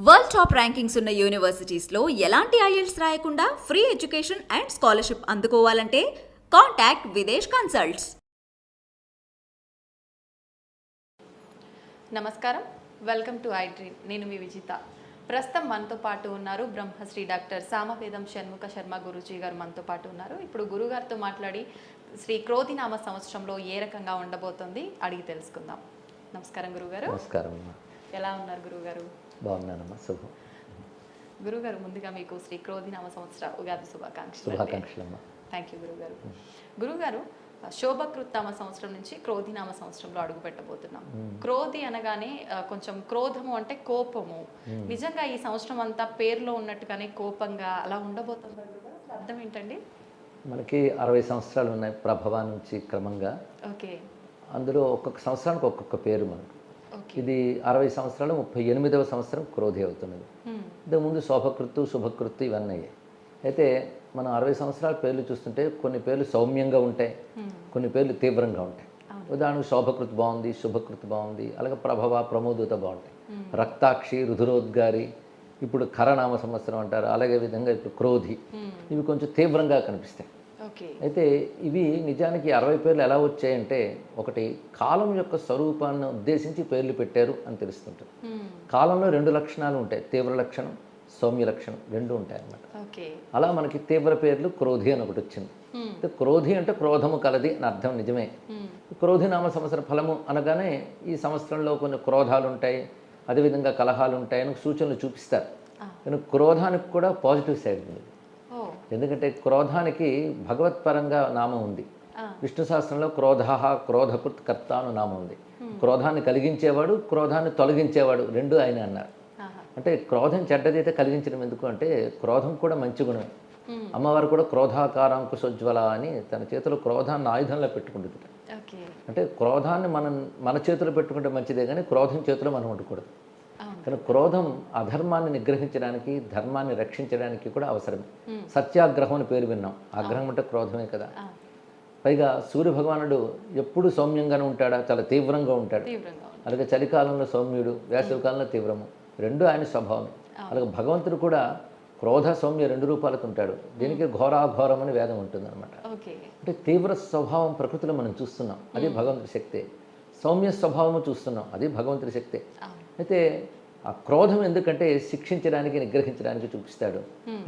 World top rankings ఉన్న యూనివర్సిటీస్లో ఎలాంటి IELTS రాయకుండా ఫ్రీ ఎడ్యుకేషన్ అండ్ స్కాలర్షిప్ అందుకోవాలంటే కాంటాక్ట్ విదేశ్ కన్సల్ట్స్. నమస్కారం, వెల్కమ్ టు ఐ డ్రీమ్. నేను మీ విజిత. ప్రస్తుతం మనతో పాటు ఉన్నారు బ్రహ్మశ్రీ డాక్టర్ సామవేదం షణ్ముఖ శర్మ గురూజీ గారు మనతో పాటు ఉన్నారు. ఇప్పుడు గురుగారితో మాట్లాడి శ్రీ క్రోధినామ సంవత్సరంలో ఏ రకంగా ఉండబోతుంది అడిగి తెలుసుకుందాం. నమస్కారం గురుగారు. నమస్కారం. ఎలా ఉన్నారు గురుగారు? బాగున్నానమ్మా. శుభం. గురుగారు, ముందుగా మీకు శ్రీ క్రోధినామ సంవత్సర ఉగాది శుభాకాంక్షలు. థ్యాంక్ యూ గురుగారు. గురుగారు, శోభకృత్నామ సంవత్సరం నుంచి క్రోధినామ సంవత్సరంలో అడుగు పెట్టబోతున్నాం. క్రోధి అనగానే కొంచెం క్రోధము అంటే కోపము. నిజంగా ఈ సంవత్సరం అంతా పేరులో ఉన్నట్టుగానే కోపంగా అలా ఉండబోతుంది. అర్థం ఏంటండి? మనకి 60 సంవత్సరాలు ఉన్నాయి ప్రభవ నుంచి క్రమంగా. ఓకే. అందులో ఒక్కొక్క సంవత్సరానికి ఒక్కొక్క పేరు మనకు. ఇది 60 సంవత్సరాలు 38వ సంవత్సరం క్రోధి అవుతున్నది. ఇంతకుముందు శోభకృత్తు శుభకృత్తు ఇవన్నీ అయ్యాయి. అయితే మనం 60 సంవత్సరాల పేర్లు చూస్తుంటే కొన్ని పేర్లు సౌమ్యంగా ఉంటాయి, కొన్ని పేర్లు తీవ్రంగా ఉంటాయి. ఉదాహరణకు శోభకృతి బాగుంది, శుభకృతి బాగుంది, అలాగే ప్రభవ ప్రమోదత బాగుంటాయి. రక్తాక్షి, రుధురోద్గారి, ఇప్పుడు ఖరనామ సంవత్సరం అంటారు. అలాగే విధంగా ఇప్పుడు క్రోధి, ఇవి కొంచెం తీవ్రంగా కనిపిస్తాయి. అయితే ఇవి నిజానికి 60 పేర్లు ఎలా వచ్చాయంటే, ఒకటి కాలం యొక్క స్వరూపాన్ని ఉద్దేశించి పేర్లు పెట్టారు అని తెలుస్తుంటుంది. కాలంలో 2 లక్షణాలు ఉంటాయి, తీవ్ర లక్షణం, సౌమ్య లక్షణం, 2 ఉంటాయి అన్నమాట. అలా మనకి తీవ్ర పేర్లు క్రోధి అని ఒకటి వచ్చింది. క్రోధి అంటే క్రోధము కలది అని అర్థం. నిజమే. క్రోధి నామ సంవత్సర ఫలము అనగానే ఈ సంవత్సరంలో కొన్ని క్రోధాలు ఉంటాయి, అదేవిధంగా కలహాలు ఉంటాయని సూచనలు చూపిస్తారు. కానీ క్రోధానికి కూడా పాజిటివ్ సైడ్ ఉంది. ఎందుకంటే క్రోధానికి భగవత్పరంగా నామం ఉంది. విష్ణు శాస్త్రంలో క్రోధ క్రోధకృత్ కర్త అను నామం ఉంది. క్రోధాన్ని కలిగించేవాడు, క్రోధాన్ని తొలగించేవాడు, 2 ఆయన అన్నారు. అంటే క్రోధం చెడ్డదైతే కలిగించడం ఎందుకు అంటే, క్రోధం కూడా మంచి గుణమే. అమ్మవారు కూడా క్రోధాకారాంకుశోజ్వల అని తన చేతిలో క్రోధాన్ని ఆయుధంలో పెట్టుకుంటుంది. అంటే క్రోధాన్ని మన చేతిలో పెట్టుకుంటే మంచిదే, కానీ క్రోధం చేతిలో మనం ఉండకూడదు. కానీ క్రోధం అధర్మాన్ని నిగ్రహించడానికి, ధర్మాన్ని రక్షించడానికి కూడా అవసరమే. సత్యాగ్రహం అని పేరు విన్నాం. ఆగ్రహం అంటే క్రోధమే కదా. పైగా సూర్య భగవానుడు ఎప్పుడు సౌమ్యంగానే ఉంటాడా, చాలా తీవ్రంగా ఉంటాడు. అలాగే చలికాలంలో సౌమ్యుడు, వేసవికాలంలో తీవ్రము, 2 ఆయన స్వభావమే. అలాగే భగవంతుడు కూడా క్రోధ సౌమ్య 2 రూపాలకు ఉంటాడు. దీనికి ఘోరాఘోరం అని వేదం ఉంటుంది అనమాట. అంటే తీవ్ర స్వభావం ప్రకృతిలో మనం చూస్తున్నాం, అది భగవంతుడి శక్తే. సౌమ్య స్వభావము చూస్తున్నాం, అది భగవంతుడి శక్తే. అయితే ఆ క్రోధం ఎందుకంటే శిక్షించడానికి, నిగ్రహించడానికి చూపిస్తాడు,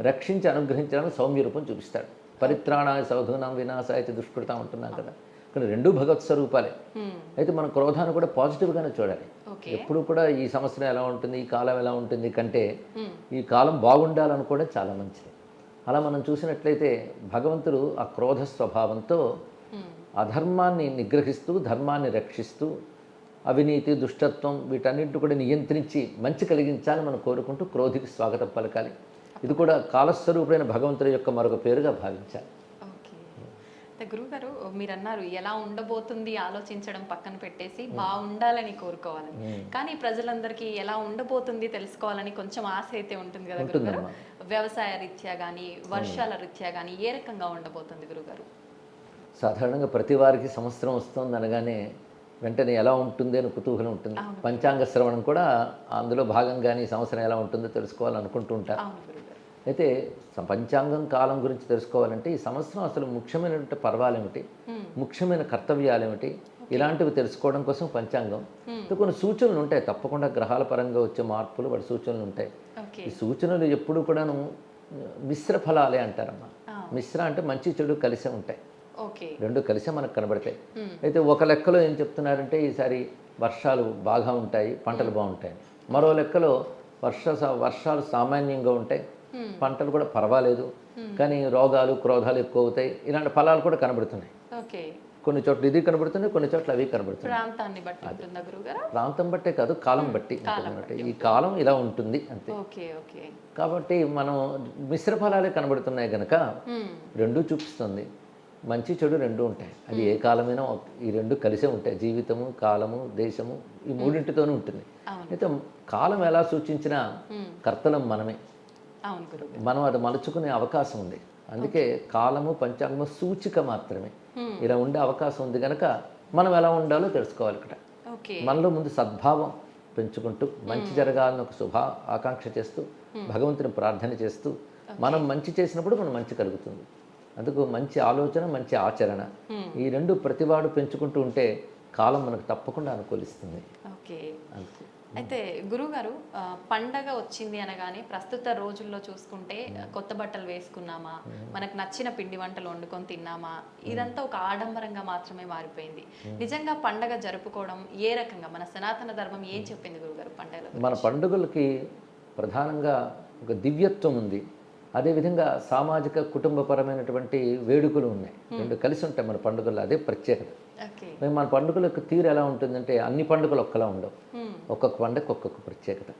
రక్షించి అనుగ్రహించడానికి సౌమ్య రూపం చూపిస్తాడు. పరిత్రాణాయ సాధూనాం వినాశాయ దుష్కృత ఉంటున్నాం కదా. కానీ 2 భగవత్ స్వరూపాలే. అయితే మనం క్రోధాన్ని కూడా పాజిటివ్గానే చూడాలి. ఎప్పుడు కూడా ఈ సంవత్సరం ఎలా ఉంటుంది, ఈ కాలం ఎలా ఉంటుంది కంటే ఈ కాలం బాగుండాలనుకోవడం చాలా మంచిది. అలా మనం చూసినట్లయితే భగవంతుడు ఆ క్రోధ స్వభావంతో అధర్మాన్ని నిగ్రహిస్తూ, ధర్మాన్ని రక్షిస్తూ, అవినీతి, దుష్టత్వం వీటన్నింటి కూడా నియంత్రించి మంచి కలిగించాలని మనం కోరుకుంటూ క్రోధికి స్వాగతం పలకాలి. ఇది కూడా కాలస్వరూపుడైన భగవంతుడి యొక్క మరొక పేరుగా భావించాలి. గురుగారు, మీరు అన్నారు ఎలా ఉండబోతుంది ఆలోచించడం పక్కన పెట్టేసి బాగుండాలని కోరుకోవాలని. కానీ ప్రజలందరికీ ఎలా ఉండబోతుంది తెలుసుకోవాలని కొంచెం ఆశ అయితే ఉంటుంది కదా గురుగారు. వ్యవసాయ రీత్యా కానీ, వర్షాల రీత్యా కానీ ఏ రకంగా ఉండబోతుంది గురుగారు? సాధారణంగా ప్రతి వారికి సంవత్సరం వస్తుంది అనగానే వెంటనే ఎలా ఉంటుంది అని కుతూహలం ఉంటుంది. పంచాంగ శ్రవణం కూడా అందులో భాగంగానే ఈ సంవత్సరం ఎలా ఉంటుందో తెలుసుకోవాలనుకుంటూ ఉంటారు. అయితే పంచాంగం కాలం గురించి తెలుసుకోవాలంటే ఈ సంవత్సరం అసలు ముఖ్యమైనటువంటి పర్వాలేమిటి, ముఖ్యమైన కర్తవ్యాలేమిటి, ఇలాంటివి తెలుసుకోవడం కోసం పంచాంగం. కొన్ని సూచనలు ఉంటాయి, తప్పకుండా గ్రహాల పరంగా వచ్చే మార్పులు వాటి సూచనలు ఉంటాయి. ఈ సూచనలు ఎప్పుడు కూడాను మిశ్ర ఫలాలే అంటారమ్మా. మిశ్ర అంటే మంచి చెడు కలిసే ఉంటాయి, 2 కలిసే మనకు కనబడతాయి. అయితే ఒక లెక్కలో ఏం చెప్తున్నారంటే ఈసారి వర్షాలు బాగా ఉంటాయి, పంటలు బాగుంటాయి. మరో లెక్కలో వర్షాలు సామాన్యంగా ఉంటాయి, పంటలు కూడా పర్వాలేదు, కానీ రోగాలు క్రోధాలు ఎక్కువ అవుతాయి. ఇలాంటి ఫలాలు కూడా కనబడుతున్నాయి. కొన్ని చోట్ల ఇది కనబడుతుంది, కొన్ని చోట్ల అవి కనబడుతుంది. ప్రాంతం బట్టే కాదు, కాలం బట్టి. ఈ కాలం ఇలా ఉంటుంది అంతే. కాబట్టి మనం మిశ్ర ఫలాలే కనబడుతున్నాయి కనుక 2 చూపిస్తుంది. మంచి చెడు 2 ఉంటాయి. అది ఏ కాలమైనా ఈ 2 కలిసే ఉంటాయి. జీవితము, కాలము, దేశము, ఈ 3ఇంటితోనూ ఉంటుంది. అయితే కాలం ఎలా సూచించినా కర్తలం మనమే. మనం అది మలుచుకునే అవకాశం ఉంది. అందుకే కాలము పంచాంగము సూచిక మాత్రమే. ఇలా ఉండే అవకాశం ఉంది కనుక మనం ఎలా ఉండాలో తెలుసుకోవాలి. ఇక్కడ మనలో ముందు సద్భావం పెంచుకుంటూ మంచి జరగాలని ఒక శుభ ఆకాంక్ష చేస్తూ భగవంతుని ప్రార్థన చేస్తూ మనం మంచి చేసినప్పుడు మనం మంచి కలుగుతుంది. అందుకు మంచి ఆలోచన, మంచి ఆచరణ, ఈ రెండు ప్రతివాడు పెంచుకుంటూ ఉంటే కాలం మనకు తప్పకుండా అనుకూలిస్తుంది. ఓకే. అయితే గురుగారు, పండగ వచ్చింది అనగానే ప్రస్తుత రోజుల్లో చూసుకుంటే కొత్త బట్టలు వేసుకున్నామా, మనకు నచ్చిన పిండి వంటలు వండుకొని తిన్నామా, ఇదంతా ఒక ఆడంబరంగా మాత్రమే మారిపోయింది. నిజంగా పండగ జరుపుకోవడం ఏ రకంగా, మన సనాతన ధర్మం ఏం చెప్పింది గురుగారు పండగలు? మన పండుగలకి ప్రధానంగా ఒక దివ్యత్వం ఉంది. అదేవిధంగా సామాజిక కుటుంబపరమైనటువంటి వేడుకలు ఉన్నాయి. రెండు కలిసి ఉంటాయి మన పండుగల్లో. అదే ప్రత్యేకత. మేము మన పండుగల యొక్క తీరు ఎలా ఉంటుందంటే అన్ని పండుగలు ఒక్కలా ఉండవు. ఒక్కొక్క పండుగ ఒక్కొక్క ప్రత్యేకత.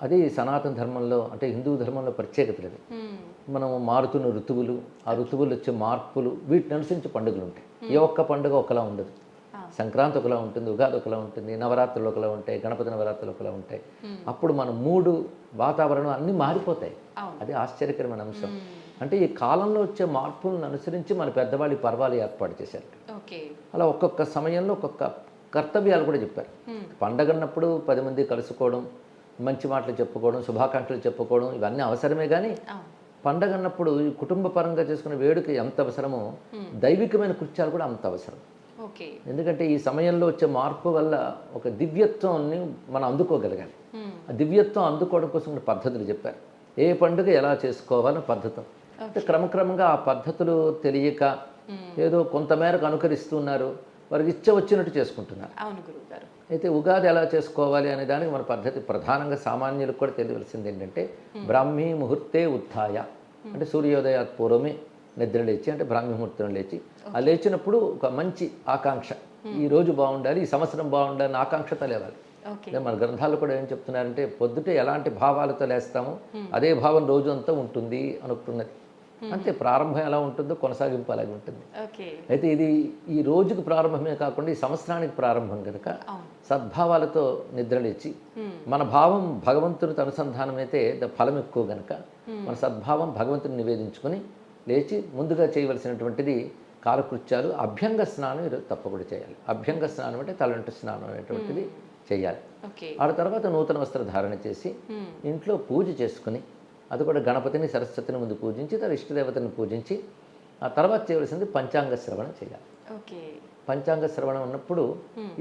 అది సనాతన ధర్మంలో అంటే హిందూ ధర్మంలో ప్రత్యేకత లేదు. మనం మారుతున్న ఋతువులు, ఆ ఋతువులు వచ్చే మార్పులు, వీటిని అనుసరించి పండుగలు ఉంటాయి. ఏ ఒక్క పండుగ ఒకలా ఉండదు. సంక్రాంతి ఒకలా ఉంటుంది, ఉగాది ఒకలా ఉంటుంది, నవరాత్రులు ఒకలా ఉంటాయి, గణపతి నవరాత్రులు ఒకలా ఉంటాయి. అప్పుడు మన మూడు, వాతావరణం అన్నీ మారిపోతాయి. అది ఆశ్చర్యకరమైన అంశం. అంటే ఈ కాలంలో వచ్చే మార్పులను అనుసరించి మన పెద్దవాళ్ళు పర్వాలు ఏర్పాటు చేశారు. అలా ఒక్కొక్క సమయంలో ఒక్కొక్క కర్తవ్యాలు కూడా చెప్పారు. పండగ అన్నప్పుడు 10 మంది కలుసుకోవడం, మంచి మాటలు చెప్పుకోవడం, శుభాకాంక్షలు చెప్పుకోవడం ఇవన్నీ అవసరమే. కానీ పండగ అన్నప్పుడు ఈ కుటుంబ పరంగా చేసుకునే వేడుక ఎంత అవసరమో దైవికమైన కృత్యాలు కూడా అంత అవసరం. ఎందుకంటే ఈ సమయంలో వచ్చే మార్పు వల్ల ఒక దివ్యత్వాన్ని మనం అందుకోగలగాలి. ఆ దివ్యత్వం అందుకోవడం కోసం పద్ధతులు చెప్పారు. ఏ పండుగ ఎలా చేసుకోవాలని పద్ధతి. అంటే క్రమక్రమంగా ఆ పద్ధతులు తెలియక ఏదో కొంతమేరకు అనుకరిస్తున్నారు, వారికి ఇచ్చ వచ్చినట్టు చేసుకుంటున్నారు. అయితే ఉగాది ఎలా చేసుకోవాలి అనే దానికి మన పద్ధతి ప్రధానంగా సామాన్యులకు కూడా తెలియవలసింది ఏంటంటే బ్రాహ్మీ ముహూర్తే ఉత్థాయ, అంటే సూర్యోదయాత్ పూర్వమే నిద్ర లేచి, అంటే బ్రాహ్మీ ముహూర్తం లేచి, ఆ లేచినప్పుడు ఒక మంచి ఆకాంక్ష, ఈ రోజు బాగుండాలి, ఈ సంవత్సరం బాగుండాలని ఆకాంక్షతో లేవాలి. మన గ్రంథాలు కూడా ఏం చెప్తున్నారంటే పొద్దుటే ఎలాంటి భావాలతో లేస్తామో అదే భావం రోజు అంతా ఉంటుంది అనుకున్నది. అంతే, ప్రారంభం ఎలా ఉంటుందో కొనసాగింపు అలాగే ఉంటుంది. అయితే ఇది ఈ రోజుకి ప్రారంభమే కాకుండా ఈ సంవత్సరానికి ప్రారంభం కనుక సద్భావాలతో నిద్రలేచి, మన భావం భగవంతునితో అనుసంధానం అయితే ఫలం ఎక్కువ కనుక మన సద్భావం భగవంతుని నివేదించుకొని లేచి ముందుగా చేయవలసినటువంటిది కాలకృత్యాలు. అభ్యంగ స్నానం ఈరోజు తప్పకుండా చేయాలి. అభ్యంగ స్నానం అంటే తలంటు స్నానం అనేటువంటిది చేయాలి. ఆ తర్వాత నూతన వస్త్ర ధారణ చేసి ఇంట్లో పూజ చేసుకుని, అది కూడా గణపతిని సరస్వతిని ముందు పూజించి తన ఇష్టదేవతని పూజించి ఆ తర్వాత చేయవలసింది పంచాంగ శ్రవణం చేయాలి. పంచాంగ శ్రవణం ఉన్నప్పుడు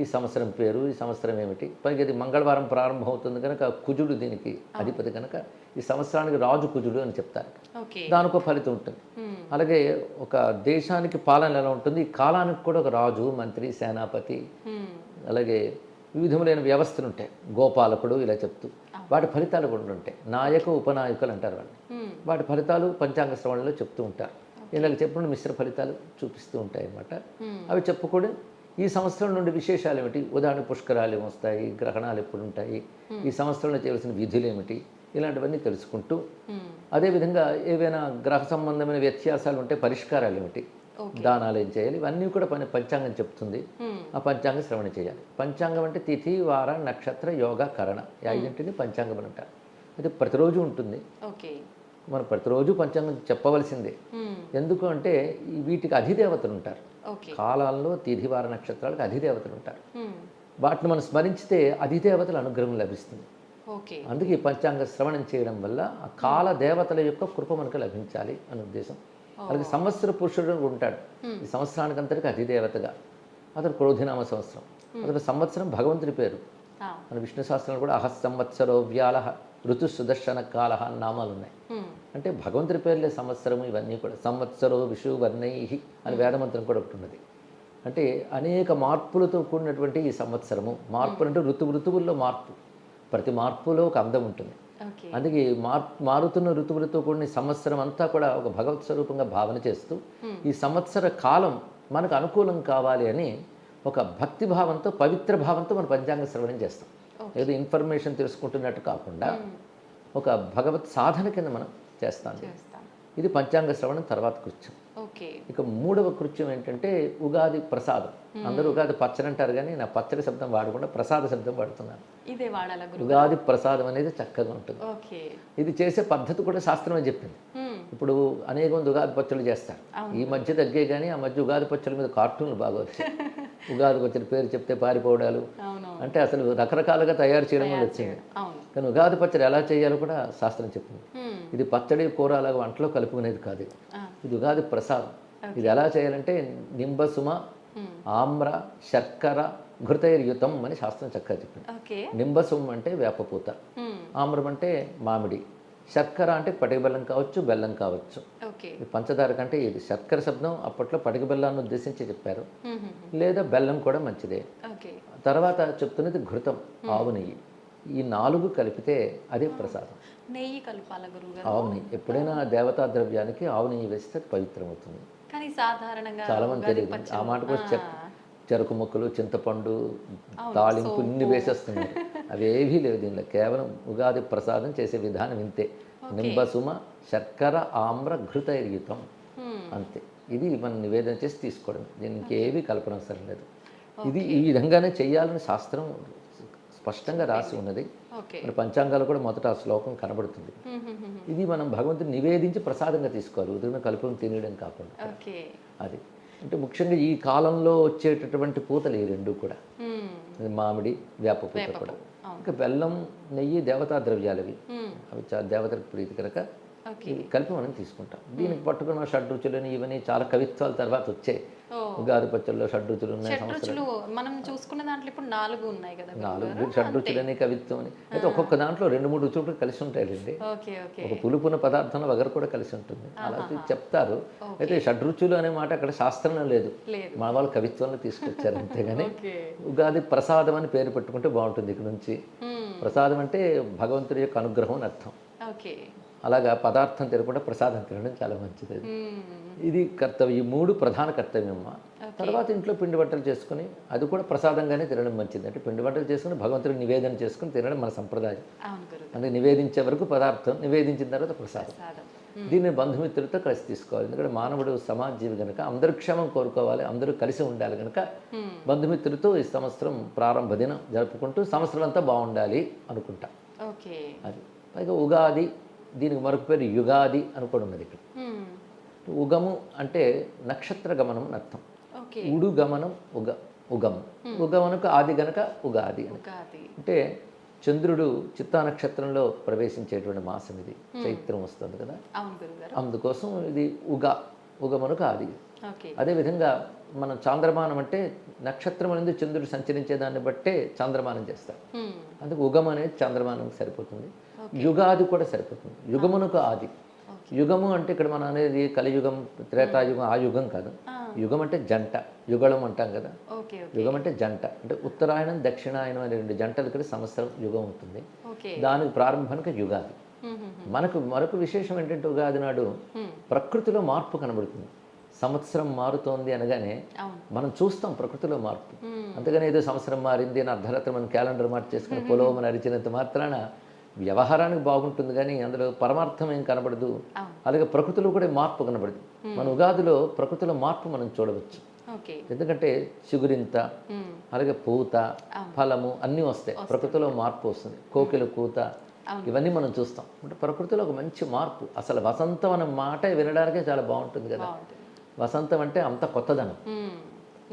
ఈ సంవత్సరం పేరు, ఈ సంవత్సరం ఏమిటి, పైగా ఇది మంగళవారం ప్రారంభం అవుతుంది కనుక కుజుడు దీనికి అధిపతి కనుక ఈ సంవత్సరానికి రాజు కుజుడు అని చెప్తారు. దానికో ఫలితం ఉంటుంది. అలాగే ఒక దేశానికి పాలన ఎలా ఉంటుంది, ఈ కాలానికి కూడా ఒక రాజు, మంత్రి, సేనాపతి, అలాగే వివిధములైన వ్యవస్థలు ఉంటాయి. గోపాలకుడు ఇలా చెప్తూ వాటి ఫలితాలు కూడా ఉంటాయి. నాయక ఉపనాయకులు అంటారు వాళ్ళు. వాటి ఫలితాలు పంచాంగ శ్రవణంలో చెప్తూ ఉంటారు. ఇలాగ చెప్పిన మిశ్ర ఫలితాలు చూపిస్తూ ఉంటాయి అన్నమాట. అవి చెప్పుకోవడం ఈ సంవత్సరం నుండి విశేషాలు ఏమిటి, ఉదాహరణ పుష్కరాలు ఏమొస్తాయి, గ్రహణాలు ఎప్పుడు ఉంటాయి, ఈ సంవత్సరంలో చేయవలసిన విధులు ఏమిటి, ఇలాంటివన్నీ తెలుసుకుంటూ, అదేవిధంగా ఏవైనా గ్రహ సంబంధమైన వ్యత్యాసాలు ఉంటే పరిష్కారాలు ఏమిటి, దానాలు ఏం చేయాలి, ఇవన్నీ కూడా పంచాంగం చెప్తుంది. ఆ పంచాంగ శ్రవణ చేయాలి. పంచాంగం అంటే తిథి, వార, నక్షత్ర, యోగ, కరణ, ఈ ఐదింటిని పంచాంగం అని అంటారు. అయితే ప్రతిరోజు ఉంటుంది. మనం ప్రతిరోజు పంచాంగం చెప్పవలసిందే. ఎందుకు అంటే వీటికి అధిదేవతలు ఉంటారు. కాలాల్లో తిథి, వార, నక్షత్రాలకు అధిదేవతలు ఉంటారు. వాటిని మనం స్మరించితే అధిదేవతల అనుగ్రహం లభిస్తుంది. అందుకే ఈ పంచాంగ శ్రవణం చేయడం వల్ల ఆ కాల దేవతల యొక్క కృప మనకు లభించాలి అనే ఉద్దేశం. అలాగే సంవత్సర పురుషుడు ఉంటాడు. ఈ సంవత్సరానికి అంతటికి అధిదేవతగా అతను క్రోధినామ సంవత్సరం. అతను సంవత్సరం భగవంతుడి పేరు. మన విష్ణు శాస్త్రంలో కూడా అహ సంవత్సరో వ్యాలహ ఋతు సుదర్శన కాల అని నామాలు ఉన్నాయి. అంటే భగవంతుడి పేర్లే సంవత్సరము. ఇవన్నీ కూడా సంవత్సరో విషు వర్ణై అని వేదమంత్రం కూడా ఒకటి ఉన్నది. అంటే అనేక మార్పులతో కూడినటువంటి ఈ సంవత్సరము. మార్పులు అంటే ఋతువుల్లో మార్పు, ప్రతి మార్పులో ఒక అందం ఉంటుంది. అందుకే మారుతున్న ఋతువులతో కూడిన సంవత్సరం అంతా కూడా ఒక భగవత్ స్వరూపంగా భావన చేస్తూ ఈ సంవత్సర కాలం మనకు అనుకూలం కావాలి అని ఒక భక్తి భావంతో, పవిత్ర భావంతో మనం పంచాంగ శ్రవణం చేస్తాం. ఏదో ఇన్ఫర్మేషన్ తెలుసుకుంటున్నట్టు కాకుండా ఒక భగవత్ సాధన కింద మనం చేస్తాం. ఇది పంచాంగ శ్రవణం తర్వాత కృత్యం. ఇక మూడవ కృత్యం ఏంటంటే ఉగాది ప్రసాదం. అందరూ ఉగాది పచ్చడి అంటారు కానీ నా పచ్చడి శబ్దం వాడకుండా ప్రసాద శబ్దం వాడుతున్నాను. ఉగాది ప్రసాదం అనేది చక్కగా ఉంటుంది. ఇది చేసే పద్ధతి కూడా శాస్త్రమే చెప్పింది. ఇప్పుడు అనేక మంది ఉగాది పచ్చళ్ళు చేస్తారు. ఈ మధ్య తగ్గే కానీ ఆ మధ్య ఉగాది పచ్చళ్ళ మీద కార్టూన్లు బాగా వచ్చాయి. ఉగాదికి వచ్చిన పేరు చెప్తే పారిపోవడాలు, అంటే అసలు రకరకాలుగా తయారు చేయడం వల్ల వచ్చింది. అవును. కానీ ఉగాది పచ్చడి ఎలా చేయాలో కూడా శాస్త్రం చెప్పింది. మ్మ్. ఇది పచ్చడి కూర అలాగా వంటలో కలుపుకునేది కాదు ఇది. ఆ. ఇది ఉగాది ప్రసాదం. ఇది ఎలా చేయాలంటే నింబసుమ, ఆమ్ర, శర్కర, ఘృతైర్యుతం అని శాస్త్రం చక్కగా చెప్పింది. ఓకే. నింబసుమ అంటే వేపపూత, మ్మ్. ఆమ్రం అంటే మామిడి, శర్కర అంటే పటిక బెల్లం కావచ్చు, బెల్లం కావచ్చు. ఓకే. ఈ పంచదార కంటే ఇది శర్కర శబ్దం అప్పట్లో పటిక బెల్లాన్ని ఉద్దేశించి చెప్పారు. మ్మ్. లేదా బెల్లం కూడా మంచిదే. ఓకే. తర్వాత చెప్తున్నది ఘృతం, ఆవు నెయ్యి. ఈ 4 కలిపితే అదే ప్రసాదం. నెయ్యి కలపాల గురుగారు? ఆవు నెయ్యి ఎప్పుడైనా దేవతా ద్రవ్యానికి ఆవు నెయ్యి వేస్తే అది పవిత్రమవుతుంది. కానీ సాధారణంగా చాలా మంది ఉగాది తెలియదు. ఆ పచ్చళ్ళు- మాటకు చెరకు ముక్కలు, చింతపండు, అవును, తాలింపు ఇన్ని సోపు. వేసేస్తున్నారు. అవి ఏవీ లేవు దీనిలో. కేవలం ఉగాది ప్రసాదం చేసే విధానం ఇంతే. నింబసుమ, శర్కర, ఆమ్ర, ఘృతైర్యుతం మ్మ్. అంతే. ఇది మనం నివేదన చేసి తీసుకోవడం. దీనికి ఏవి కల్పన అవసరం లేదు. ఇది ఈ విధంగానే చేయాలని శాస్త్రం స్పష్టంగా రాసి ఉన్నది. ఓకే. మరి పంచాంగాలు కూడా మొదట ఆ శ్లోకం కనబడుతుంది. మ్మ్. ఇది మనం భగవంతుని నివేదించి ప్రసాదంగా తీసుకోవాలి, ఉదయం కలుపుని తినడం కాకుండా. ఓకే. అది అంటే ముఖ్యంగా ఈ కాలంలో వచ్చేటటువంటి పూతలు ఈ రెండు కూడా. మ్మ్. ఇది మామిడి, వేప పూత కూడా. ఇంకా బెల్లం, నెయ్యి దేవతా ద్రవ్యాలు అవి. మ్మ్. అవి దేవతలకు ప్రీతి కనుక ఓకే. ఇవి కలిపి మనం తీసుకుంటాం. దీనికి పట్టుకున్న షడ్రుచులని ఇవన్నీ చాలా కవిత్వాల తర్వాత వచ్చాయి. ఓ. ఉగాది పచ్చళ్ళలో షడ్రుచులు ఉన్నాయి, షడ్రుచులు మనం చూసుకున్న దాంట్లో ఇప్పుడు 4 ఉన్నాయి కదా గురుగారు? 4 షడ్రుచులని కవిత్వం అని. అయితే ఒక్కొక్క దాంట్లో 2-3 రుచులు కలిసి ఉంటాయండి. ఓకే. ఓకే. ఒక పులుపున పదార్థంలో వగరు కూడా కలిసి ఉంటుంది. అలా చెప్తారు. అయితే షడ్రుచులు అనే మాట అక్కడ శాస్త్రంలో లేదు, లేదు. మన వాళ్ళు కవిత్వంలో తీసుకొచ్చారు అంతేగాని. ఓకే. ఉగాది ప్రసాదం అని పేరు పెట్టుకుంటే బాగుంటుంది ఇక్కడ నుంచి. మ్మ్. ప్రసాదం అంటే భగవంతుడి యొక్క అనుగ్రహం అని అర్థం. ఓకే. అలాగా పదార్థం తినకుండా ప్రసాదం తినడం చాలా మంచిది. మ్మ్. ఇది కర్తవ్యం. ఈ 3 ప్రధాన కర్తవ్యమ్మ. తర్వాత ఇంట్లో పిండి వంటలు చేసుకుని అది కూడా ప్రసాదంగానే తినడం మంచిది. అంటే పిండి వంటలు చేసుకుని భగవంతుడికి నివేదన చేసుకుని తినడం మన సంప్రదాయం. అవును గురుగారు. అంటే నివేదించే వరకు పదార్థం, నివేదించిన తర్వాత ప్రసాదం. ప్రసాదం. దీన్ని బంధుమిత్రులతో కలిసి తీసుకోవాలి. ఎందుకంటే మానవుడు సమాజీవి కనుక అందరూ క్షేమం కోరుకోవాలి, అందరూ కలిసి ఉండాలి కనుక బంధుమిత్రులతో ఈ సంవత్సరం ప్రారంభ దినం జరుపుకుంటూ సంవత్సరం అంతా బాగుండాలి అనుకుంటా. ఓకే. అది పైగా ఉగాది, దీనికి మరొక పేరు యుగాది అని కూడా ఉన్నది ఇక్కడ. మ్మ్. ఉగము అంటే నక్షత్ర గమనం అని అర్థం. ఓకే. ఉడు గమనం ఉగము. ఉగమనకు ఆది గనక ఉగాది అని. ఉగాది. అంటే చంద్రుడు చిత్తా నక్షత్రంలో ప్రవేశించేటువంటి మాసం ఇది. చైత్రం వస్తుంది కదా, అవును గురుగారు. అందుకోసం ఇది ఉగమనకు ఆది. ఓకే. అదేవిధంగా మనం చాంద్రమానం అంటే నక్షత్రం అనేది చంద్రుడు సంచరించే దాన్ని బట్టే చాంద్రమానం చేస్తారు. మ్మ్. అందుకు ఉగం అనేది చాంద్రమానం సరిపోతుంది. యుగాది కూడా సరిపోతుంది. యుగమునకు ఆది. యుగము అంటే ఇక్కడ మనం అనేది కలియుగం, త్రేతాయుగం, ఆ యుగం కాదు. యుగం అంటే జంట, యుగళం అంటాం కదా. ఓకే. ఓకే. యుగం అంటే జంట. అంటే ఉత్తరాయణం, దక్షిణాయనం అనే 2 జంటలు కలిసి సంవత్సరం యుగం ఉంటుంది. ఓకే. దానికి ప్రారంభానికి యుగాది. మ్మ్. మనకు మరొక విశేషం ఏంటంటే ఉగాది నాడు ప్రకృతిలో మార్పు కనబడుతుంది. సంవత్సరం మారుతోంది అనగానే అవును. మనం చూస్తాం ప్రకృతిలో మార్పు. అంతేగాని ఏదో సంవత్సరం మారింది అని అర్ధరాత్రి మనం క్యాలెండర్ మార్చేసుకుని పొలవమని అరిచినంత మాత్రాన వ్యవహారానికి బాగుంటుంది కానీ అందులో పరమార్థం ఏం కనబడదు. అలాగే ప్రకృతిలో కూడా మార్పు కనబడదు. మన ఉగాదిలో ప్రకృతిలో మార్పు మనం చూడవచ్చు. ఓకే. ఎందుకంటే చిగురింత, అలాగే పూత, ఫలము అన్నీ వస్తాయి. ప్రకృతిలో మార్పు వస్తుంది. కోకిల కూత ఇవన్నీ మనం చూస్తాం. అంటే ప్రకృతిలో ఒక మంచి మార్పు. అసలు వసంతం అనే మాట వినడానికే చాలా బాగుంటుంది కదా. వసంతం అంటే అంత కొత్తదనం.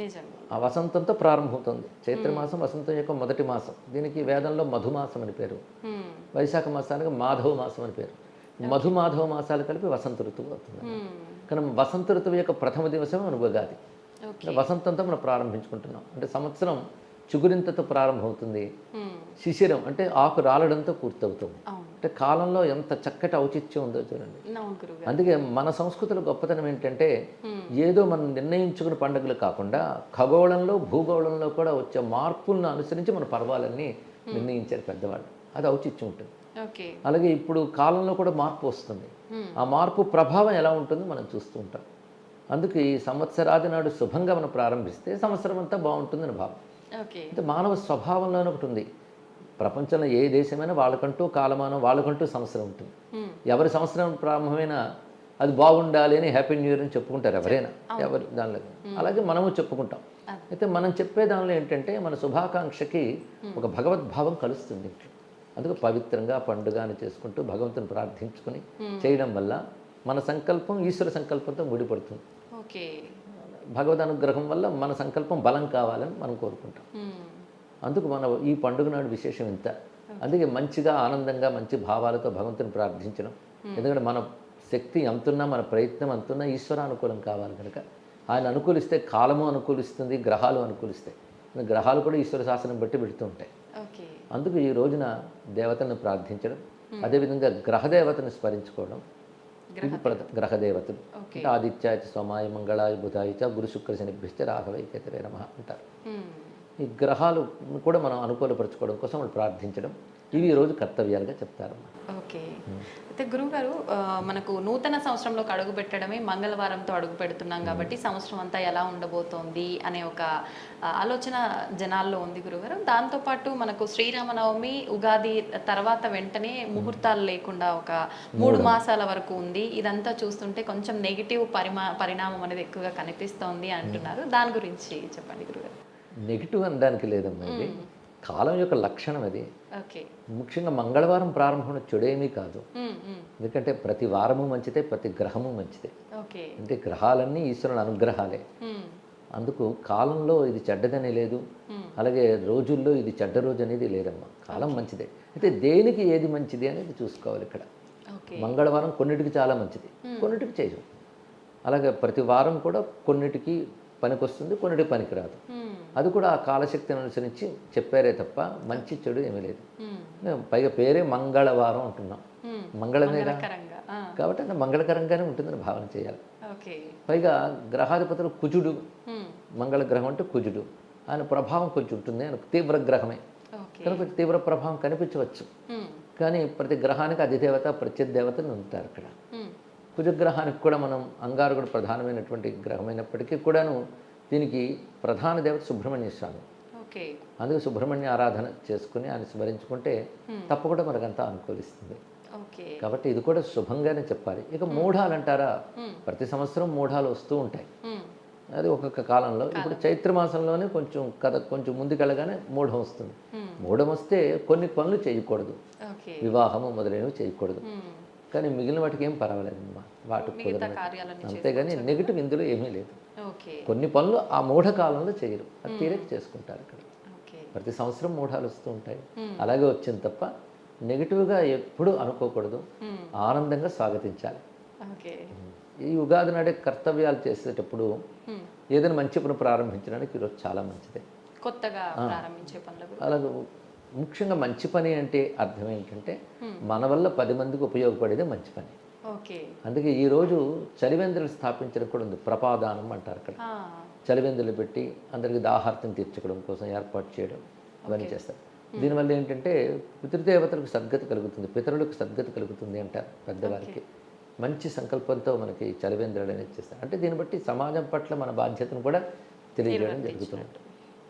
నిజంగా. ఆ వసంతంతో ప్రారంభమవుతుంది. చైత్రమాసం వసంతం యొక్క మొదటి మాసం. దీనికి వేదంలో మధుమాసం అని పేరు. వైశాఖ మాసానికి మాధవ మాసం అని పేరు. మధుమాధవ మాసాలు కలిపి వసంత ఋతువు అవుతుంది. కానీ వసంత ఋతువు యొక్క ప్రథమ దివసం మన ఉగాది. వసంతంతో మనం ప్రారంభించుకుంటున్నాం. అంటే సంవత్సరం చిగురింతతో ప్రారంభమవుతుంది. శిశిరం అంటే ఆకు రాలడంతో పూర్తవుతుంది. అంటే కాలంలో ఎంత చక్కటి ఔచిత్యం ఉందో చూడండి. అందుకే మన సంస్కృతిలో గొప్పతనం ఏంటంటే ఏదో మనం నిర్ణయించుకున్న పండుగలు కాకుండా ఖగోళంలో, భూగోళంలో కూడా వచ్చే మార్పులను అనుసరించి మన పర్వాలన్నీ నిర్ణయించారు పెద్దవాళ్ళు. అది ఔచిత్యం ఉంటుంది. అలాగే ఇప్పుడు కాలంలో కూడా మార్పు వస్తుంది. ఆ మార్పు ప్రభావం ఎలా ఉంటుందో మనం చూస్తూ ఉంటాం. అందుకే ఈ సంవత్సరాది నాడు శుభంగా మనం ప్రారంభిస్తే సంవత్సరం అంతా బాగుంటుందని భావం. అంటే మానవ స్వభావంలోనే ఒకటి ఉంది. ప్రపంచంలో ఏ దేశమైనా వాళ్ళకంటూ కాలమానం, వాళ్ళకంటూ సంవత్సరం ఉంటుంది. ఎవరి సంవత్సరం ప్రారంభమైనా అది బాగుండాలి అని హ్యాపీ న్యూ ఇయర్ అని చెప్పుకుంటారు ఎవరైనా, ఎవరు దానిలో. అలాగే మనము చెప్పుకుంటాం. అయితే మనం చెప్పే దానిలో ఏంటంటే మన శుభాకాంక్షకి ఒక భగవద్భావం కలుస్తుంది ఇంట్లో. అందుకు పవిత్రంగా పండుగని చేసుకుంటూ భగవంతుని ప్రార్థించుకుని చేయడం వల్ల మన సంకల్పం ఈశ్వర సంకల్పంతో ముడిపడుతుంది. భగవద్ అనుగ్రహం వల్ల మన సంకల్పం బలం కావాలని మనం కోరుకుంటాం. అందుకు మన ఈ పండుగ నాడు విశేషం ఇంత. అందుకే మంచిగా ఆనందంగా మంచి భావాలతో భగవంతుని ప్రార్థించడం. ఎందుకంటే మన శక్తి ఎంతున్నా మన ప్రయత్నం అంతున్నా ఈశ్వరానుకూలం కావాలి కనుక ఆయన అనుకూలిస్తే కాలము అనుకూలిస్తుంది, గ్రహాలు అనుకూలిస్తాయి. గ్రహాలు కూడా ఈశ్వర శాసనం బట్టి పెడుతూ ఉంటాయి. ఓకే. అందుకు ఈ రోజున దేవతలను ప్రార్థించడం, అదేవిధంగా గ్రహదేవతను స్మరించుకోవడం. ఇది గ్రహదేవతలు అంటే ఆదిత్యాయ సోమాయ మంగళాయ బుధాయ చ గురు శుక్ర శనిభ్యశ్చ రాఘవై కేతవే నమః అంటారు. ఈ గ్రహాలు కూడా మనం అనుకూలపరచుకోవడం కోసం వాళ్ళు ప్రార్థించడం, ఇవి ఈ రోజు కర్తవ్యాలుగా చెప్తారు. ఓకే. అయితే గురువుగారు మనకు నూతన సంవత్సరంలోకి అడుగు పెట్టడమే మంగళవారంతో అడుగు పెడుతున్నాం కాబట్టి సంవత్సరం అంతా ఎలా ఉండబోతోంది అనే ఒక ఆలోచన జనాల్లో ఉంది గురుగారు. దాంతోపాటు మనకు శ్రీరామనవమి, ఉగాది తర్వాత వెంటనే ముహూర్తాలు లేకుండా ఒక 3 మాసాల వరకు ఉంది. ఇదంతా చూస్తుంటే కొంచెం నెగిటివ్ పరిణామం అనేది ఎక్కువగా కనిపిస్తోంది అంటున్నారు. దాని గురించి చెప్పండి గురుగారు. నెగిటివ్ అనడానికి లేదమ్మా, ఇది కాలం యొక్క లక్షణం. అది ఓకే. ముఖ్యంగా మంగళవారం ప్రారంభం చెడేమీ కాదు. ఎందుకంటే ప్రతి వారము మంచిదే, ప్రతి గ్రహము మంచిదే. ఓకే. అంటే గ్రహాలన్నీ ఈశ్వరుని అనుగ్రహాలే. అందుకు కాలంలో ఇది చెడ్డదని లేదు, అలాగే రోజుల్లో ఇది చెడ్డ రోజు అనేది లేదమ్మా. కాలం మంచిదే. అయితే దేనికి ఏది మంచిది అనేది చూసుకోవాలి ఇక్కడ. మంగళవారం కొన్నిటికి చాలా మంచిది, కొన్నిటికి చేయదు. అలాగే ప్రతి వారం కూడా కొన్నిటికి పనికొస్తుంది, కొన్నిటికి పనికిరాదు. అది కూడా ఆ కాలశక్తిని అనుసరించి చెప్పారే తప్ప మంచి చెడు ఏమీ లేదు. పైగా పేరే మంగళవారం అంటున్నాం, మంగళమేగా, కాబట్టి అంటే మంగళకరంగానే ఉంటుందని భావన చేయాలి. పైగా గ్రహాధిపతులు కుజుడు, మంగళ గ్రహం అంటే కుజుడు, ఆయన ప్రభావం కొంచెం ఉంటుంది. ఆయన తీవ్ర గ్రహమే కనుక కొంచెం తీవ్ర ప్రభావం కనిపించవచ్చు. కానీ ప్రతి గ్రహానికి అధిదేవత ప్రత్యదేవతలు ఉంటారు. ఇక్కడ కుజగ్రహానికి కూడా మనం అంగారకుడు ప్రధానమైనటువంటి గ్రహమైనప్పటికీ కూడాను దీనికి ప్రధాన దేవత సుబ్రహ్మణ్య స్వామి. అందుకే సుబ్రహ్మణ్య ఆరాధన చేసుకుని ఆయన స్మరించుకుంటే తప్పకుండా మనకంతా అనుకూలిస్తుంది. కాబట్టి ఇది కూడా శుభంగానే చెప్పాలి. ఇక మూఢాలు అంటారా, ప్రతి సంవత్సరం మూఢాలు వస్తూ ఉంటాయి. అది ఒక్కొక్క కాలంలో. ఇప్పుడు చైత్రమాసంలోనే కొంచెం ముందుకెళ్ళగానే మూఢం వస్తుంది. మూఢం వస్తే కొన్ని పనులు చేయకూడదు, వివాహము మొదలైనవి చేయకూడదు. కానీ మిగిలిన వాటికి ఏం పర్వాలేదమ్మా, వాటికి కుదరదు. అంతేగాని నెగిటివ్ ఇందులో ఏమీ లేదు. కొన్ని పనులు ఆ మూఢకాలంలో చేయరు, అది తీరేక చేసుకుంటారు. ఇక్కడ ప్రతి సంవత్సరం మూఢాలు వస్తూ ఉంటాయి, అలాగే వచ్చింది తప్ప నెగిటివ్గా ఎప్పుడూ అనుకోకూడదు. ఆనందంగా స్వాగతించాలి. ఈ ఉగాది నాడే కర్తవ్యాలు చేసేటప్పుడు ఏదైనా మంచి పని ప్రారంభించడానికి ఈరోజు చాలా మంచిదే. కొత్తగా ప్రారంభించే పనులు అలాగే ముఖ్యంగా మంచి పని అంటే అర్థం ఏంటంటే మన వల్ల 10 మందికి ఉపయోగపడేదే మంచి పని. అందుకే ఈరోజు చలివేంద్రులు స్థాపించడం కూడా ఉంది. ప్రపాదానం అంటారు. అక్కడ చలివేంద్రులు పెట్టి అందరికి దాహార్తం తీర్చుకోవడం కోసం ఏర్పాటు చేయడం ఇవన్నీ చేస్తారు. దీనివల్ల ఏంటంటే పితృదేవతలకు సద్గతి కలుగుతుంది, పితరులకు సద్గతి కలుగుతుంది అంటారు పెద్దవారికి. మంచి సంకల్పంతో మనకి చలివేంద్రులు అనేది చేస్తారు. అంటే దీన్ని బట్టి సమాజం పట్ల మన బాధ్యతను కూడా తెలియజేయడం జరుగుతుంది.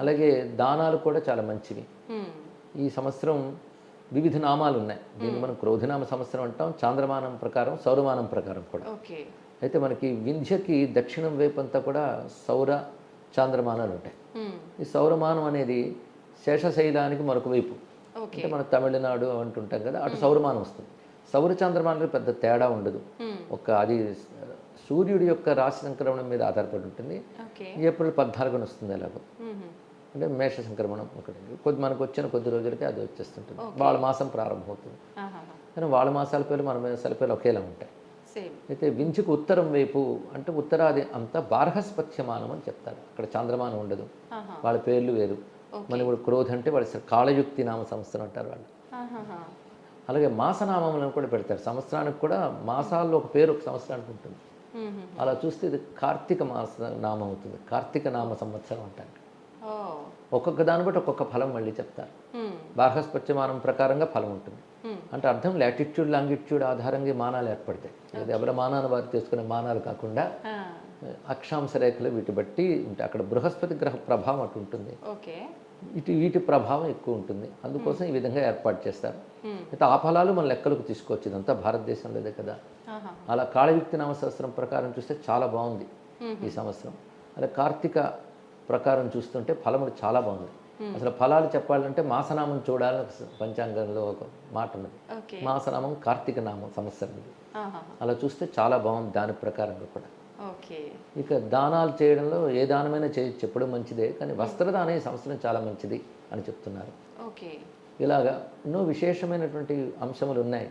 అలాగే దానాలు కూడా చాలా మంచివి. ఈ సంవత్సరం వివిధ నామాలు ఉన్నాయి. దీన్ని మనం క్రోధినామ సంవత్సరం అంటాం, చాంద్రమానం ప్రకారం, సౌరమానం ప్రకారం కూడా. అయితే మనకి వింధ్యకి దక్షిణం వైపు అంతా కూడా సౌర చాంద్రమానాలు ఉంటాయి. ఈ సౌరమానం అనేది శేషశైలానికి మరొక వైపు, అంటే మన తమిళనాడు అంటుంటాం కదా, అటు సౌరమానం వస్తుంది. సౌర చాంద్రమానాలకు పెద్ద తేడా ఉండదు. అది సూర్యుడి యొక్క రాశి సంక్రమణం మీద ఆధారపడి ఉంటుంది. ఏప్రిల్ 14న వస్తుంది. ఎలాగో అంటే మేష సంక్రమణం ఒకటి మనకు వచ్చిన కొద్ది రోజులకి అది వచ్చేస్తుంటుంది. వాళ్ళ మాసం ప్రారంభమవుతుంది. కానీ వాళ్ళ మాసాల పేర్లు మన మాసాల పేర్లు ఒకేలా ఉంటాయి. అయితే వించుకు ఉత్తరం వైపు అంటే ఉత్తరాది అంతా బార్హస్పత్యమానం అని చెప్తారు. అక్కడ చంద్రమానం ఉండదు, వాళ్ళ పేర్లు వేరు. మన ఇప్పుడు క్రోధ అంటే వాళ్ళ కాళయుక్తి నామ సంవత్సరం అంటారు వాళ్ళు. అలాగే మాసనామములను కూడా పెడతారు. సంవత్సరానికి కూడా మాసాల్లో ఒక పేరు ఒక సంవత్సరానికి ఉంటుంది. అలా చూస్తే ఇది కార్తీక మాస నామం అవుతుంది. కార్తీక నామ సంవత్సరం అంటారు. ఒక్కొక్క దాన్ని బట్టి ఒక్కొక్క ఫలం మళ్ళీ చెప్తారు. బార్హస్పత్యమానం ప్రకారంగా ఫలం ఉంటుంది. అంటే అర్థం లాటిట్యూడ్ లాంగిట్యూడ్ ఆధారంగా మానాలు ఏర్పడతాయి. అది ఎవరి మానాన్ని వారు తీసుకునే మానాలు కాకుండా అక్షాంశ రేఖలు వీటి బట్టి ఉంటాయి. అక్కడ బృహస్పతి గ్రహ ప్రభావం అటు ఉంటుంది, వీటి ప్రభావం ఎక్కువ ఉంటుంది. అందుకోసం ఈ విధంగా ఏర్పాటు చేస్తారు. అయితే ఆ ఫలాలు మన లెక్కలకు తీసుకోవచ్చు. ఇదంతా భారతదేశంలోదే కదా. అలా కాళయుక్తి నామ సంవత్సరం ప్రకారం చూస్తే చాలా బాగుంది ఈ సంవత్సరం. అలా కార్తీక ప్రకారం చూస్తుంటే ఫలములు చాలా బాగుంది. అసలు ఫలాలు చెప్పాలంటే మాసనామం చూడాలని పంచాంగంలో ఒక మాట ఉన్నది. మాసనామం కార్తీక నామం సంవత్సరం ఇది. అలా చూస్తే చాలా బాగుంది దాని ప్రకారంగా కూడా. ఇక దానాలు చేయడంలో ఏ దానమైనా చేయొచ్చు, ఎప్పుడూ మంచిదే. కానీ వస్త్రదానం ఈ సంవత్సరం చాలా మంచిది. అని చెప్తున్నారు. ఓకే. ఇలాగా ఎన్నో విశేషమైనటువంటి అంశములు ఉన్నాయి.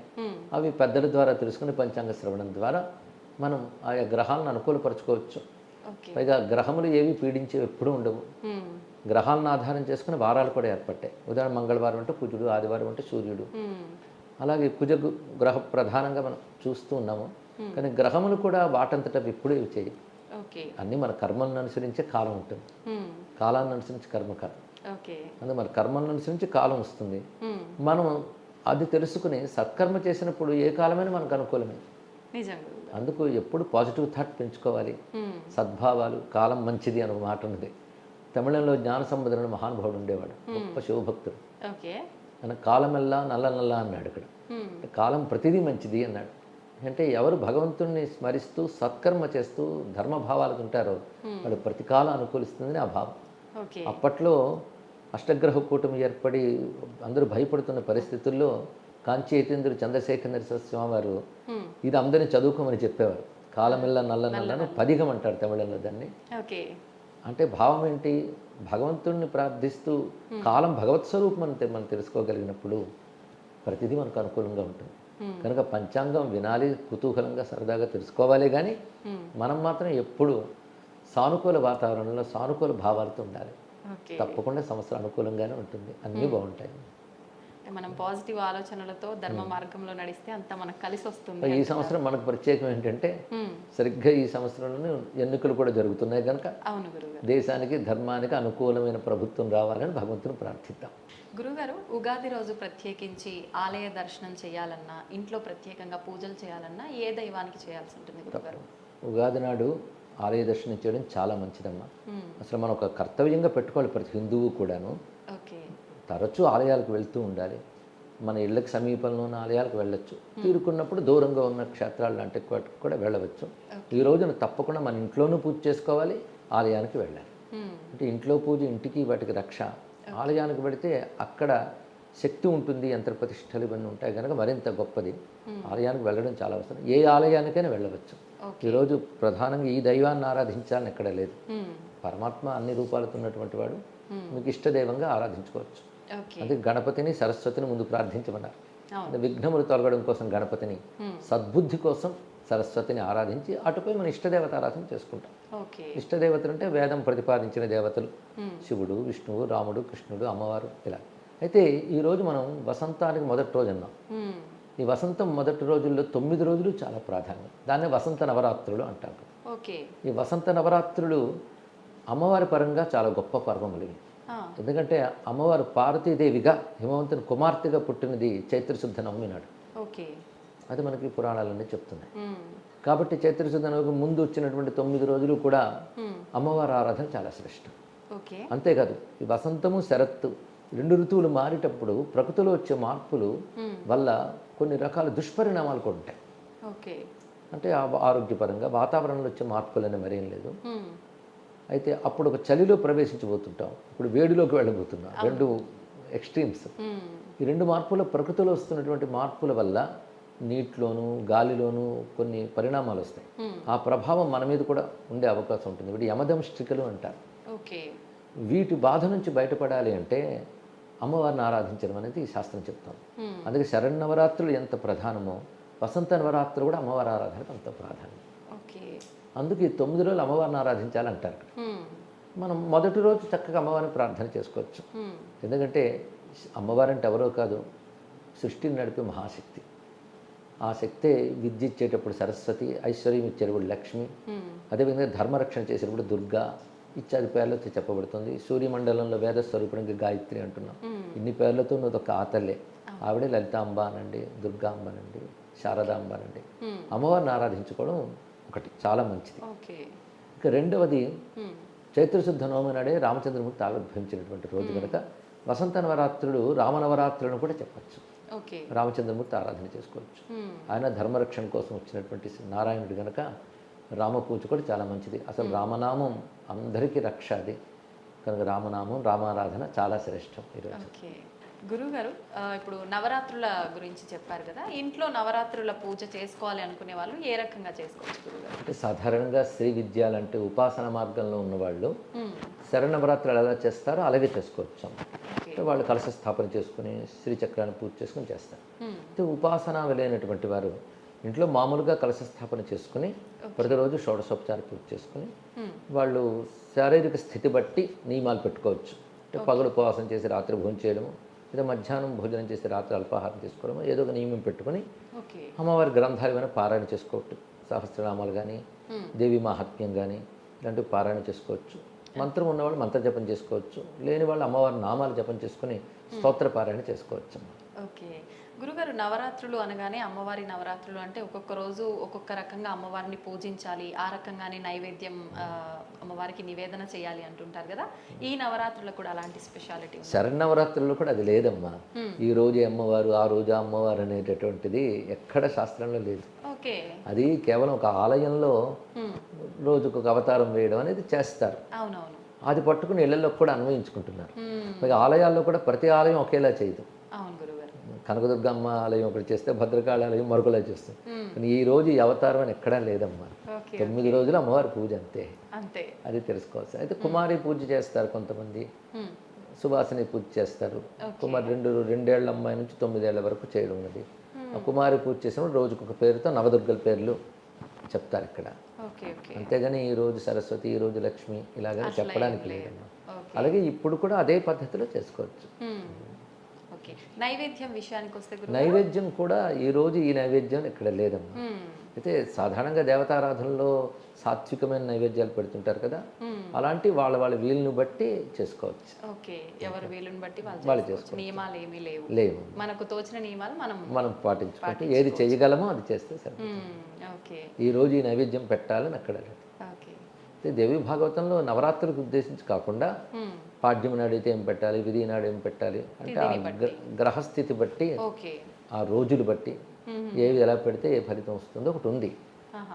అవి పెద్దల ద్వారా తెలుసుకుని పంచాంగ శ్రవణం ద్వారా మనం ఆయా గ్రహాలను అనుకూలపరచుకోవచ్చు. ఓకే. పైగా గ్రహములు ఏవి పీడించేవి ఎప్పుడూ ఉండవు. గ్రహాలను ఆధారం చేసుకుని వారాలు కూడా ఏర్పడ్డాయి. ఉదాహరణ మంగళవారం అంటే కుజుడు, ఆదివారం అంటే సూర్యుడు. అలాగే గ్రహ ప్రధానంగా మనం చూస్తూ ఉన్నాము. కానీ గ్రహములు కూడా వాటంతట ఎప్పుడూ ఇవి చేయవు. ఓకే. అన్నీ మన కర్మలను అనుసరించే కాలం ఉంటుంది. కాలాన్ని అనుసరించి కర్మకాలం. ఓకే. అందుకే మన కర్మలను అనుసరించి కాలం వస్తుంది. మనం అది తెలుసుకుని సత్కర్మ చేసినప్పుడు ఏ కాలమైనా మనకు అనుకూలమే. నిజంగా. అందుకు ఎప్పుడు పాజిటివ్ థాట్ పెంచుకోవాలి. సద్భావాలు, కాలం మంచిది అనే మాట ఉన్నది. తమిళంలో జ్ఞాన సంపదన మహానుభావుడు ఉండేవాడు, గొప్ప శివభక్తుడు. ఓకే. ఆయన కాలమెల్లా నల్ల నల్ల అన్నాడు. ఇక్కడ కాలం ప్రతిదీ మంచిది అన్నాడు. అంటే ఎవరు భగవంతుణ్ణి స్మరిస్తూ సత్కర్మ చేస్తూ ధర్మభావాలకు ఉంటారో వాళ్ళు ప్రతి కాలం అనుకూలిస్తుందని ఆ భావం. ఓకే. అప్పట్లో అష్టగ్రహ కూటమి ఏర్పడి అందరూ భయపడుతున్న పరిస్థితుల్లో కాంచి యతీంద్రుడు చంద్రశేఖర స్వామి వారు ఇది అందరినీ చదువుకోమని చెప్పేవారు. కాలమెల్లా నల్ల నల్లను పదిగం అంటారు తమిళంలో దాన్ని. ఓకే. అంటే భావం ఏంటి? భగవంతుణ్ణి ప్రార్థిస్తూ కాలం భగవత్ స్వరూపం మనం తెలుసుకోగలిగినప్పుడు ప్రతిదీ మనకు అనుకూలంగా ఉంటుంది. కనుక పంచాంగం వినాలి, కుతూహలంగా సరదాగా తెలుసుకోవాలి. కానీ మనం మాత్రం ఎప్పుడు సానుకూల వాతావరణంలో సానుకూల భావాలతో ఉండాలి. తప్పకుండా సంవత్సరం అనుకూలంగానే ఉంటుంది, అన్నీ బాగుంటాయి. మనం పాజిటివ్ ఆలోచనలతో ధర్మ మార్గంలో నడిస్తే అంత మనకు కలిసి వస్తుంది. ఈ సంవత్సరం మనకు ప్రత్యేకం ఏంటంటే సరిగ్గా ఈ సంవత్సరంలోనే ఎన్నికలు కూడా జరుగుతున్నాయి కనుక అవును గురుగారు, దేశానికి ధర్మానికి అనుకూలమైన ప్రభుత్వం రావాలని భగవంతుని ప్రార్థిద్దాం. గురుగారు, ఉగాది రోజు ప్రత్యేకించి ఆలయ దర్శనం చేయాలన్నా, ఇంట్లో ప్రత్యేకంగా పూజలు చేయాలన్నా ఏ దైవానికి చేయాల్సి ఉంటుంది గురుగారు? ఉగాది నాడు ఆలయ దర్శనం చేయడం చాలా మంచిదమ్మా. అసలు మనం ఒక కర్తవ్యంగా పెట్టుకోవాలి ప్రతి హిందువు కూడాను. ఓకే. తరచూ ఆలయాలకు వెళ్తూ ఉండాలి. మన ఇళ్ళకి సమీపంలో ఉన్న ఆలయాలకు వెళ్ళొచ్చు. తీరుకున్నప్పుడు దూరంగా ఉన్న క్షేత్రాలు లాంటి వాటికి కూడా వెళ్ళవచ్చు. ఈ రోజున తప్పకుండా మన ఇంట్లోనూ పూజ చేసుకోవాలి, ఆలయానికి వెళ్ళాలి. అంటే ఇంట్లో పూజ ఇంటికి వాటికి రక్ష. ఆలయానికి వెళితే అక్కడ శక్తి ఉంటుంది, యంత్రప్రతిష్టలు ఇవన్నీ ఉంటాయి కనుక మరింత గొప్పది. ఆలయానికి వెళ్ళడం చాలా అవసరం. ఏ ఆలయానికైనా వెళ్ళవచ్చు. ఈరోజు ప్రధానంగా ఈ దైవాన్ని ఆరాధించాలని ఎక్కడ లేదు. పరమాత్మ అన్ని రూపాలతో ఉన్నటువంటి వాడు. మీకు ఇష్టదైవంగా ఆరాధించుకోవచ్చు. అందుకే గణపతిని, సరస్వతిని ముందు ప్రార్థించమన్నారు. విఘ్నములు తొలగడం కోసం గణపతిని, సద్బుద్ధి కోసం సరస్వతిని ఆరాధించి అటుపై మన ఇష్టదేవత ఆరాధన చేసుకుంటాం. ఇష్టదేవతలు అంటే వేదం ప్రతిపాదించిన దేవతలు, శివుడు, విష్ణువు, రాముడు, కృష్ణుడు, అమ్మవారు ఇలా. అయితే ఈరోజు మనం వసంతానికి మొదటి రోజు అన్నాం. ఈ వసంతం మొదటి రోజుల్లో 9 రోజులు చాలా ప్రాధాన్యం. దాన్ని వసంత నవరాత్రులు అంటారు. ఈ వసంత నవరాత్రులు అమ్మవారి పరంగా చాలా గొప్ప పర్వములు. ఎందుకంటే అమ్మవారు పార్వతీదేవిగా హిమవంతుని కుమార్తెగా పుట్టినది చైత్రశుద్ధ నవమి నాడు. అది మనకి పురాణాలన్నీ చెప్తున్నాయి. కాబట్టి చైత్రశుద్ధ నవమికి ముందు వచ్చినటువంటి 9 రోజులు కూడా అమ్మవారి ఆరాధన చాలా శ్రేష్టం. అంతేకాదు ఈ వసంతము, శరత్తు 2 ఋతువులు మారేటప్పుడు ప్రకృతిలో వచ్చే మార్పులు వల్ల కొన్ని రకాల దుష్పరిణామాలు కూడా ఉంటాయి. అంటే ఆరోగ్యపరంగా వాతావరణంలో వచ్చే మార్పులని మరేం లేదు. అయితే అప్పుడు ఒక చలిలో ప్రవేశించబోతుంటాం, ఇప్పుడు వేడిలోకి వెళ్ళబోతున్నాం. 2 ఎక్స్ట్రీమ్స్. ఈ 2 మార్పుల ప్రకృతిలో వస్తున్నటువంటి మార్పుల వల్ల నీటిలోనూ గాలిలోనూ కొన్ని పరిణామాలు వస్తాయి. ఆ ప్రభావం మన మీద కూడా ఉండే అవకాశం ఉంటుంది. వీటి యమదంష్టికలు అంటారు. వీటి బాధ నుంచి బయటపడాలి అంటే అమ్మవారిని ఆరాధించడం అనేది శాస్త్రం చెప్తాం. అందుకే శరన్నవరాత్రులు ఎంత ప్రధానమో వసంత నవరాత్రులు కూడా అమ్మవారి ఆరాధనకు అంత ప్రాధాన్యం. అందుకే ఈ 9 రోజులు అమ్మవారిని ఆరాధించాలంటారు. మనం మొదటి రోజు చక్కగా అమ్మవారిని ప్రార్థన చేసుకోవచ్చు. ఎందుకంటే అమ్మవారంటే ఎవరో కాదు, సృష్టిని నడిపే మహాశక్తి. ఆ శక్తే విద్య ఇచ్చేటప్పుడు సరస్వతి, ఐశ్వర్యం ఇచ్చేటప్పుడు లక్ష్మి, అదేవిధంగా ధర్మరక్షణ చేసేటప్పుడు దుర్గా ఇత్యాది పేర్లతో చెప్పబడుతుంది. సూర్యమండలంలో వేద స్వరూపునికి గాయత్రి అంటున్నాం. ఇన్ని పేర్లతో ఉన్నది ఒక ఆతల్లే. ఆవిడే లలితాంబ అనండి, దుర్గాంబ అనండి, శారదాంబ అనండి. అమ్మవారిని ఆరాధించుకోవడం ఒకటి చాలా మంచిది. ఇక రెండవది చైత్రశుద్ధ నవమి నాడే రామచంద్రమూర్తి ఆవిర్భవించినటువంటి రోజు కనుక వసంత నవరాత్రులు రామనవరాత్రులను కూడా చెప్పచ్చు. రామచంద్రమూర్తి ఆరాధన చేసుకోవచ్చు. ఆయన ధర్మరక్షణ కోసం వచ్చినటువంటి నారాయణుడు కనుక రామ పూజ కూడా చాలా మంచిది. అసలు రామనామం అందరికీ రక్ష. అది కనుక రామనామం, రామారాధన చాలా శ్రేష్టం ఈరోజు. గురుగారు, ఇప్పుడు నవరాత్రుల గురించి చెప్పారు కదా, ఇంట్లో నవరాత్రుల పూజ చేసుకోవాలి అనుకునే వాళ్ళు ఏ రకంగా చేసుకోవచ్చు గురుగారు? అంటే సాధారణంగా శ్రీ విద్యాలంటే ఉపాసన మార్గంలో ఉన్నవాళ్ళు శరన్నవరాత్రులు ఎలా చేస్తారో అలాగే చేసుకోవచ్చు. వాళ్ళు కలశ స్థాపన చేసుకుని శ్రీచక్రాన్ని పూజ చేసుకుని చేస్తారు. అయితే ఉపాసన వెళ్ళైనటువంటి వారు ఇంట్లో మామూలుగా కలశ స్థాపన చేసుకుని ప్రతిరోజు షోడశోపచార పూజ చేసుకుని వాళ్ళు శారీరక స్థితి బట్టి నియమాలు పెట్టుకోవచ్చు. అంటే పగలు ఉపవాసం చేసి రాత్రి భోజనం చేయడము, లేదా మధ్యాహ్నం భోజనం చేసి రాత్రి అల్పాహారం తీసుకోవడము, ఏదో ఒక నియమం పెట్టుకుని అమ్మవారి గ్రంథాలు ఏమైనా పారాయణ చేసుకోవచ్చు. సహస్రనామాలు కానీ దేవి మహాత్మ్యం కానీ ఇలాంటివి పారాయణ చేసుకోవచ్చు. మంత్రం ఉన్నవాళ్ళు మంత్ర జపం చేసుకోవచ్చు. లేని వాళ్ళు అమ్మవారి నామాలు జపం చేసుకుని స్తోత్ర పారాయణ చేసుకోవచ్చు. ఓకే గురుగారు, నవరాత్రులు అనగానే అమ్మవారి నవరాత్రులు అంటే ఒక్కొక్క రోజు ఒక్కొక్క రకంగా అమ్మవారిని పూజించాలి, ఆ రకంగానే నైవేద్యం అమ్మవారికి నివేదన చేయాలి అంటుంటారు కదా. ఈ నవరాత్రులకు కూడా అలాంటి స్పెషాలిటీ ఉంది? శరన్నవరాత్రుల్లో కూడా అది లేదమ్మా. ఈ రోజు అమ్మవారు ఆ రోజు అమ్మవారు అనేటటువంటిది ఎక్కడ శాస్త్రంలో లేదు. ఓకే, అది కేవలం ఒక ఆలయంలో రోజుకు ఒక అవతారం వేయడం అనేది చేస్తారు. అవునవును, అది పట్టుకుని ఇళ్లలో కూడా అన్వయించుకుంటున్నారు. ఆలయాల్లో కూడా ప్రతి ఆలయం ఒకేలా చేయదు. అవును గురుగారు. కనకదుర్గమ్మ ఆలయం ఒకటి చేస్తే భద్రకాళి ఆలయం మరొకలా చేస్తుంది. కానీ ఈ రోజు ఈ అవతారం అని ఎక్కడా లేదమ్మా. 9 రోజులు అమ్మవారి పూజ అంతే. అంతే, అది తెలుసుకోవచ్చు. అయితే కుమారి పూజ చేస్తారు కొంతమంది, సువాసిని పూజ చేస్తారు. కుమారి 2 ఏళ్ల అమ్మాయి నుంచి 9 ఏళ్ల వరకు చేయడం ఉన్నది. ఆ కుమారి పూజ చేసినప్పుడు రోజుకు ఒక పేరుతో నవదుర్గల పేర్లు చెప్తారు ఇక్కడ. అంతేగాని ఈ రోజు సరస్వతి, ఈ రోజు లక్ష్మి ఇలాగ చెప్పడానికి లేదమ్మా. అలాగే ఇప్పుడు కూడా అదే పద్ధతిలో చేసుకోవచ్చు. నైవేద్యం విషయానికి వస్తే నైవేద్యం కూడా ఈ రోజు ఈ నైవేద్యం ఇక్కడ లేదమ్మా. అయితే సాధారణంగా దేవతారాధనలో సాత్వికమైన నైవేద్యాలు పెడుతుంటారు కదా, అలాంటి వాళ్ళ వీలుని బట్టి చేసుకోవచ్చు. ఓకే, ఎవరి వీలుని బట్టి వాళ్ళు చేసుకోవచ్చు. నియమాలు ఏమీ లేవు. మనకు తోచిన నియమాలు మనం పాటించుకుంటే ఏది చేయగలమో అది చేస్తే సరే. ఈ రోజు ఈ నైవేద్యం పెట్టాలని అక్కడ లేదు. దేవి భాగవతంలో నవరాత్రులకు ఉద్దేశించి కాకుండా పాడ్యం నాడైతే ఏం పెట్టాలి, విధి నాడు ఏం పెట్టాలి అంటే ఆ గ్రహస్థితి బట్టి, ఆ రోజులు బట్టి ఏవి ఎలా పెడితే ఏ ఫలితం వస్తుందో ఒకటి ఉంది.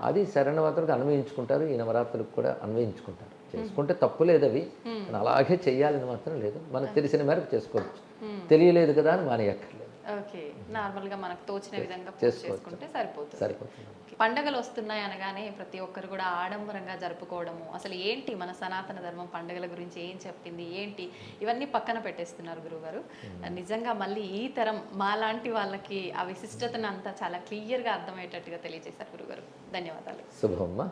అది శరణవరాత్రులకు అన్వయించుకుంటారు, ఈ నవరాత్రులకు కూడా అన్వయించుకుంటారు. చేసుకుంటే తప్పు లేదు అవి, అలాగే చెయ్యాలని మాత్రం లేదు. మనకు తెలిసిన మేరకు చేసుకోవచ్చు. తెలియలేదు కదా అని మానేయక్కర్లేదు. ఓకే, నార్మల్గా మనకు తోచిన విధంగా చేసుకుంటే సరిపోతుంది. పండగలు వస్తున్నాయి అనగానే ప్రతి ఒక్కరు కూడా ఆడంబరంగా జరుపుకోవడము, అసలు ఏంటి మన సనాతన ధర్మం పండుగల గురించి ఏం చెప్పింది ఏంటి, ఇవన్నీ పక్కన పెట్టేస్తున్నారు గురువుగారు. నిజంగా మళ్ళీ ఈ తరం మాలాంటి వాళ్ళకి ఆ విశిష్టతను అంతా చాలా క్లియర్గా అర్థమయ్యేటట్టుగా తెలియజేశారు గురుగారు. ధన్యవాదాలు. శుభమ్మా.